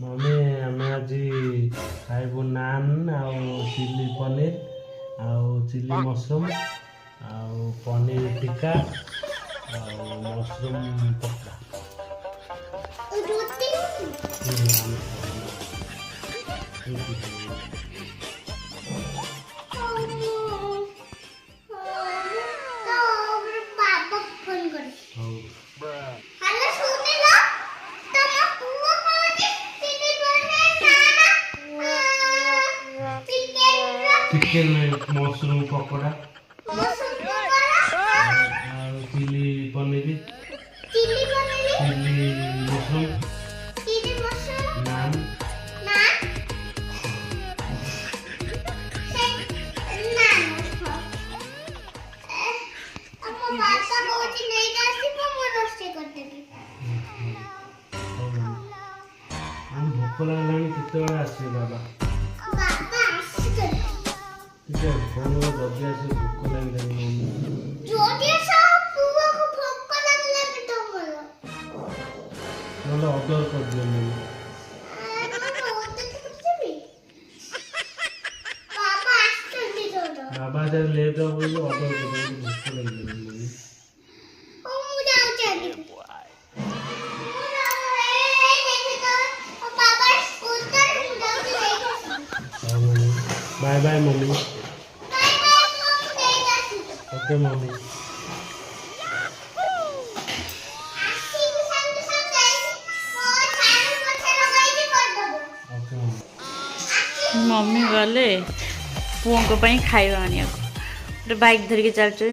mummy आम आज खाइबू naan chilli paneer chilli mushroom paneer tikka mushroom पक्का chicken mushroom pakora chilli paneer chilli mushroom naan भोक लगे केत आसे बाबा जल्दी आसे भोक लगे ऑर्डर कर दिया बाबा जब लेट हो ऑर्डर कर भोक लगे bye bye mummy okay mummy mummy गले पुओं को खाଇବା आनिया गोटे बाइक धरिकी चलते